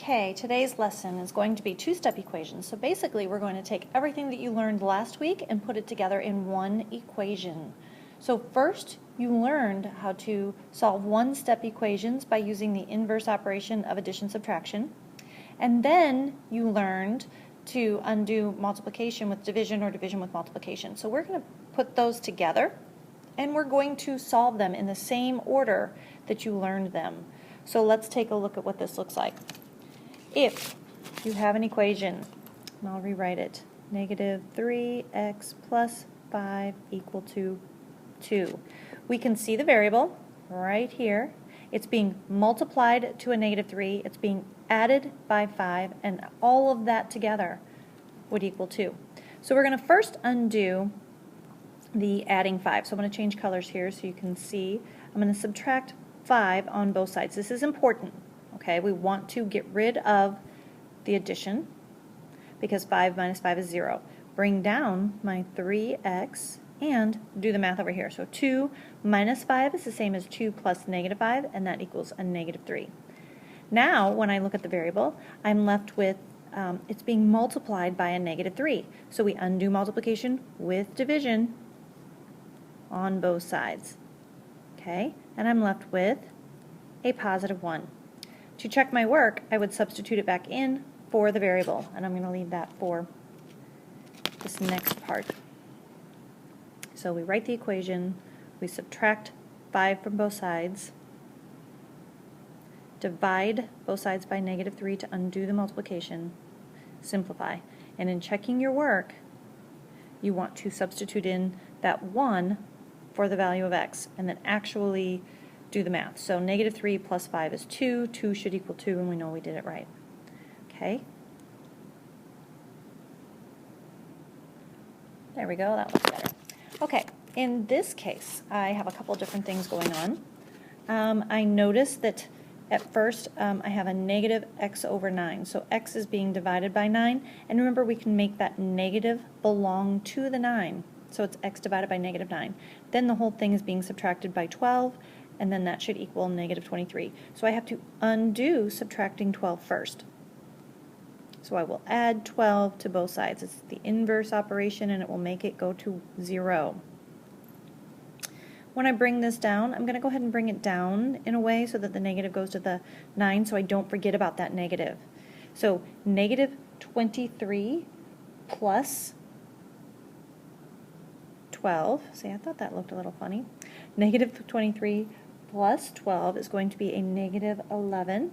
Okay, today's lesson is going to be two-step equations. So basically we're going to take everything that you learned last week and put it together in one equation. So first you learned how to solve one-step equations by using the inverse operation of addition-subtraction. And then you learned to undo multiplication with division or division with multiplication. So we're going to put those together and we're going to solve them in the same order that you learned them. So let's take a look at what this looks like. If you have an equation, and I'll rewrite it, negative 3x plus 5 equal to 2. We can see the variable right here. It's being multiplied to a negative 3. It's being added by 5, and all of that together would equal 2. So we're going to first undo the adding 5. So I'm going to change colors here so you can see. I'm going to subtract 5 on both sides. This is important. Okay, we want to get rid of the addition because 5 minus 5 is 0. Bring down my 3x and do the math over here. So 2 minus 5 is the same as 2 plus negative 5, and that equals a negative 3. Now, when I look at the variable, I'm left with it's being multiplied by a negative 3. So we undo multiplication with division on both sides. Okay, and I'm left with a positive 1. To check my work, I would substitute it back in for the variable, and I'm going to leave that for this next part. So we write the equation, we subtract 5 from both sides, divide both sides by negative 3 to undo the multiplication, simplify. And in checking your work, you want to substitute in that 1 for the value of x, and then actually do the math. So negative 3 plus 5 is 2. 2 should equal 2, and we know we did it right. Okay. There we go. That looks better. Okay. In this case, I have a couple different things going on. I noticed that at first I have a negative x over 9. So x is being divided by 9. And remember, we can make that negative belong to the 9. So it's x divided by negative 9. Then the whole thing is being subtracted by 12. And then that should equal negative 23. So I have to undo subtracting 12 first. So I will add 12 to both sides. It's the inverse operation, and it will make it go to 0. When I bring this down, I'm going to go ahead and bring it down in a way so that the negative goes to the 9 so I don't forget about that negative. So negative 23 plus 12. See, I thought that looked a little funny. Negative 23 plus 12 is going to be a negative 11.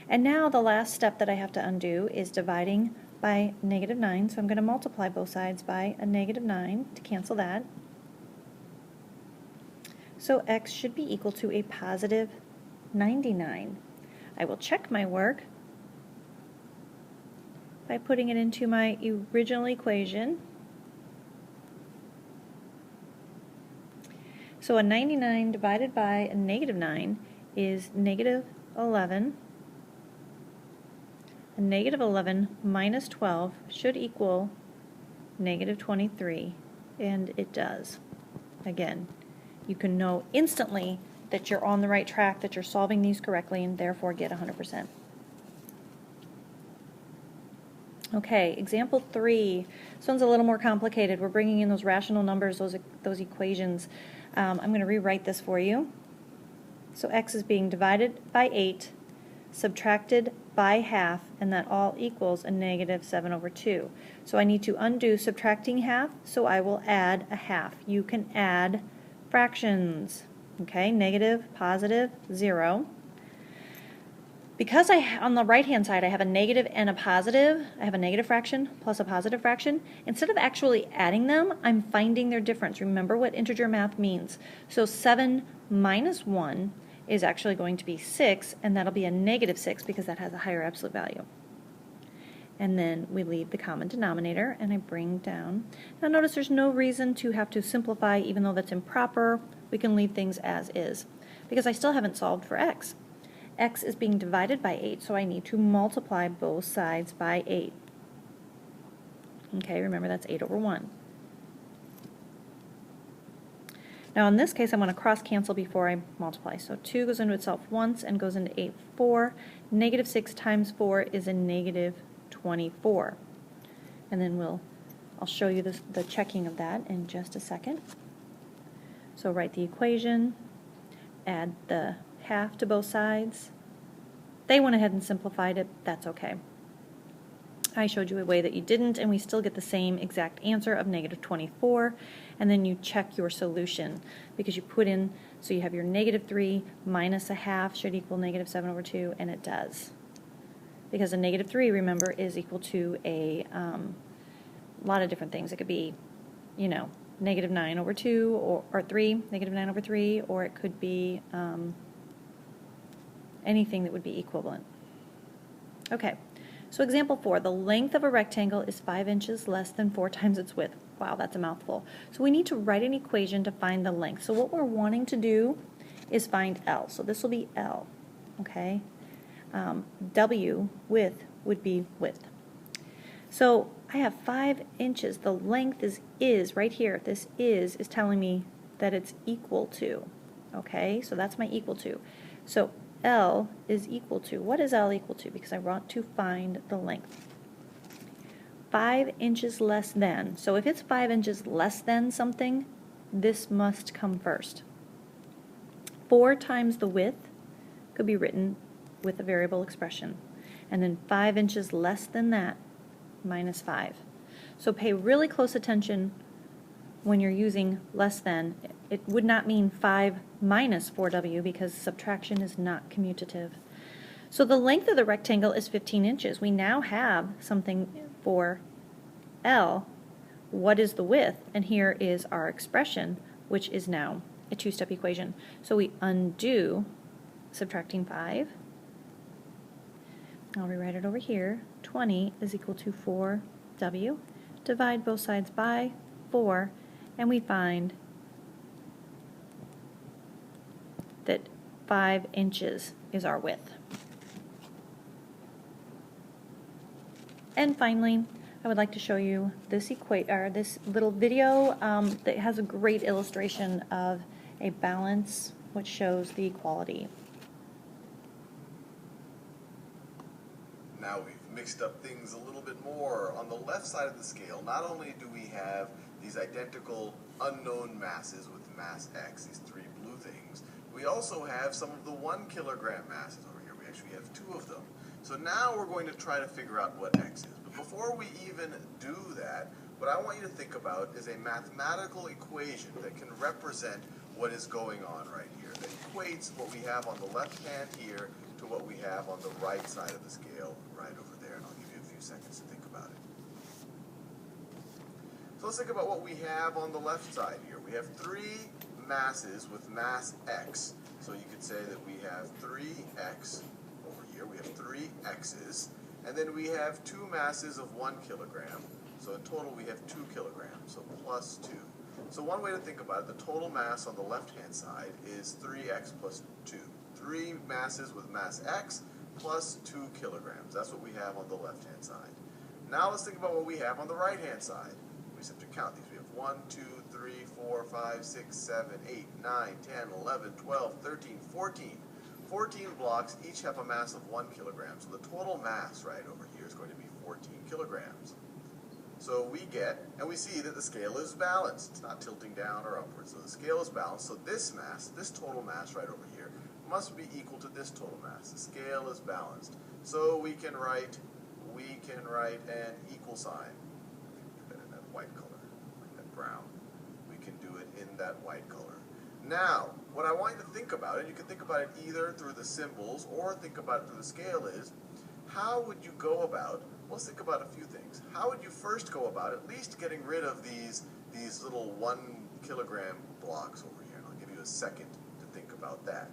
And now the last step that I have to undo is dividing by negative 9. So I'm going to multiply both sides by a negative 9 to cancel that. So x should be equal to a positive 99. I will check my work by putting it into my original equation. So a 99 divided by a negative 9 is negative 11. A negative 11 minus 12 should equal negative 23, and it does. Again, you can know instantly that you're on the right track, that you're solving these correctly, and therefore get 100%. Okay, example 3. This one's a little more complicated. We're bringing in those rational numbers, those equations. I'm going to rewrite this for you. So x is being divided by 8, subtracted by half, and that all equals a negative 7 over 2. So I need to undo subtracting half, so I will add a half. You can add fractions. Okay, negative, positive, 0. Because on the right-hand side I have a negative and a positive, I have a negative fraction plus a positive fraction, instead of actually adding them, I'm finding their difference. Remember what integer math means. So 7 minus 1 is actually going to be 6, and that'll be a negative 6 because that has a higher absolute value. And then we leave the common denominator, and I bring down. Now notice there's no reason to have to simplify, even though that's improper. We can leave things as is, because I still haven't solved for x. X is being divided by 8, so I need to multiply both sides by 8. Okay, remember that's 8 over 1. Now in this case, I'm going to cross cancel before I multiply. So 2 goes into itself once and goes into 8 4. Negative 6 times 4 is a negative 24. And then I'll show you the checking of that in just a second. So write the equation, add the half to both sides. They went ahead and simplified it. That's okay. I showed you a way that you didn't, and we still get the same exact answer of negative 24, and then you check your solution because you put in, so you have your negative 3 minus a half should equal negative 7 over 2, and it does. Because a negative 3, remember, is equal to a lot of different things. It could be, you know, negative 9 over 2, or 3, negative 9 over 3, or it could be anything that would be equivalent. Okay. So example 4, the length of a rectangle is 5 inches less than 4 times its width. Wow, that's a mouthful. So we need to write an equation to find the length. So what we're wanting to do is find L. So this will be L, okay? W, width, would be width. So I have 5 inches. The length is right here. This is telling me that it's equal to, okay? So that's my equal to. So L is equal to, what is L equal to? Because I want to find the length. 5 inches less than. So if it's 5 inches less than something, this must come first. 4 times the width could be written with a variable expression. And then 5 inches less than that, minus 5. So pay really close attention when you're using less than. It would not mean 5 minus 4w because subtraction is not commutative. So the length of the rectangle is 15 inches. We now have something for L. What is the width? And here is our expression, which is now a two-step equation. So we undo subtracting 5. I'll rewrite it over here. 20 is equal to 4w. Divide both sides by 4, and we find that 5 inches is our width. And finally, I would like to show you this little video that has a great illustration of a balance which shows the equality. Now we've mixed up things a little bit more. On the left side of the scale, not only do we have these identical unknown masses with mass x, these 3 blue things, we also have some of the 1 kilogram masses over here. We actually have 2 of them. So now we're going to try to figure out what x is. But before we even do that, what I want you to think about is a mathematical equation that can represent what is going on right here. That equates what we have on the left hand here to what we have on the right side of the scale right over there. And I'll give you a few seconds to think about it. So let's think about what we have on the left side here. We have 3 masses with mass x. So you could say that we have 3x over here. We have 3 x's. And then we have 2 masses of 1 kilogram. So in total we have 2 kilograms, so plus 2. So one way to think about it, the total mass on the left-hand side is 3x plus 2. 3 masses with mass x plus 2 kilograms. That's what we have on the left-hand side. Now let's think about what we have on the right-hand side. We just have to count these. We have 1, 2, 3, 4, 5, 6, 7, 8, 9, 10, 11, 12, 13, 14. 14 blocks each have a mass of 1 kilogram. So the total mass right over here is going to be 14 kilograms. So we get, and we see that the scale is balanced. It's not tilting down or upwards. So the scale is balanced. So this mass, this total mass right over here, must be equal to this total mass. The scale is balanced. So we can write an equal sign. Do that in that white color, like that brown. We can do it in that white color. Now, what I want you to think about, and you can think about it either through the symbols or think about it through the scale, is how would you go about, let's think about a few things. How would you first go about at least getting rid of these little 1 kilogram blocks over here? And I'll give you a second to think about that.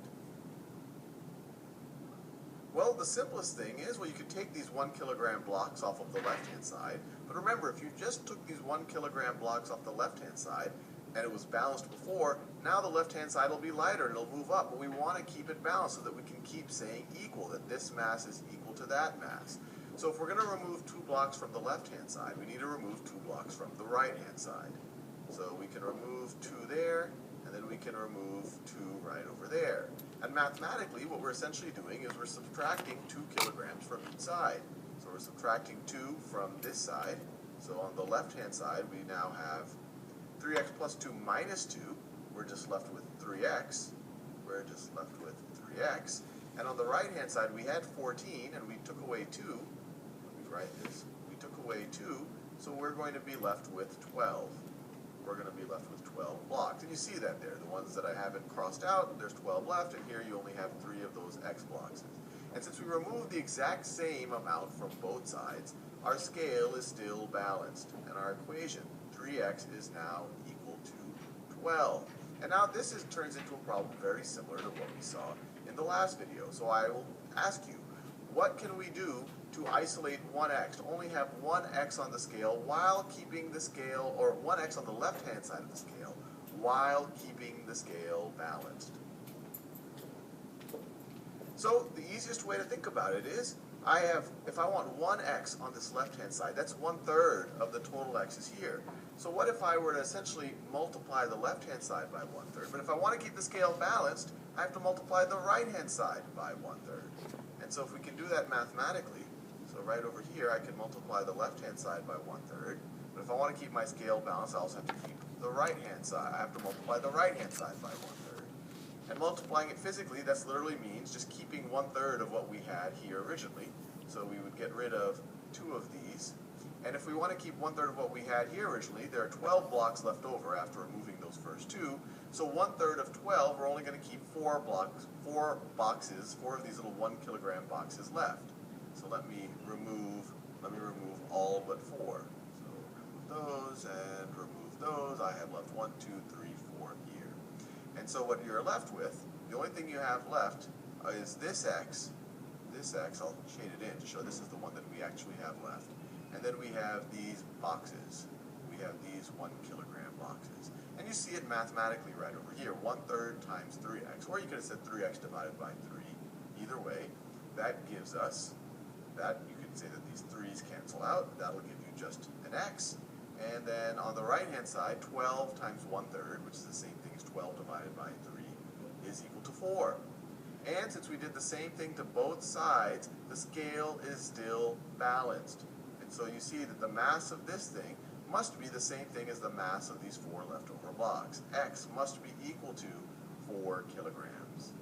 Well, the simplest thing is, you could take these 1 kilogram blocks off of the left-hand side. But remember, if you just took these 1 kilogram blocks off the left-hand side, and it was balanced before, now the left-hand side will be lighter and it'll move up. But we want to keep it balanced so that we can keep saying equal, that this mass is equal to that mass. So if we're going to remove 2 blocks from the left-hand side, we need to remove 2 blocks from the right-hand side. So we can remove 2 there, and then we can remove 2 right over there. And mathematically, what we're essentially doing is we're subtracting 2 kilograms from each side. So we're subtracting 2 from this side. So on the left-hand side, we now have 3x plus 2 minus 2. We're just left with 3x. We're just left with 3x. And on the right-hand side, we had 14, and we took away 2. Let me write this. We took away 2, so we're going to be left with 12. We're going to be left with 12 blocks. And you see that there. The ones that I haven't crossed out, there's 12 left, and here you only have 3 of those x blocks. And since we removed the exact same amount from both sides, our scale is still balanced, and our equation, 3x, is now equal to 12. And now this turns into a problem very similar to what we saw in the last video. So I will ask you, what can we do to isolate 1x, to only have 1x on the scale while keeping the scale, or 1x on the left-hand side of the scale, while keeping the scale balanced? So the easiest way to think about it is, if I want 1x on this left-hand side, that's 1/3 of the total x's here. So what if I were to essentially multiply the left-hand side by 1/3? But if I want to keep the scale balanced, I have to multiply the right-hand side by 1/3. And so if we can do that mathematically, so right over here I can multiply the left-hand side by 1/3. But if I want to keep my scale balanced, I also have to keep the right-hand side. I have to multiply the right-hand side by 1/3. And multiplying it physically, that literally means just keeping 1/3 of what we had here originally. So we would get rid of 2 of these. And if we want to keep 1/3 of what we had here originally, there are 12 blocks left over after removing those first 2. So 1/3 of 12, we're only going to keep 4 boxes, 4 of these little 1 kilogram boxes left. So let me remove all but 4. So remove those and remove those. I have left 1, 2, 3, 4 here. And so what you're left with, the only thing you have left is this x. This x, I'll shade it in to show this is the one that we actually have left. And then we have these boxes. We have these 1 kilogram boxes. And you see it mathematically right over here, 1/3 times 3x. Or you could have said 3x divided by 3. Either way, that gives us, you could say that these 3's cancel out. That'll give you just an x. And then on the right-hand side, 12 times 1/3, which is the same thing as 12 divided by 3, is equal to 4. And since we did the same thing to both sides, the scale is still balanced. And so you see that the mass of this thing must be the same thing as the mass of these 4 leftover blocks. X must be equal to 4 kilograms.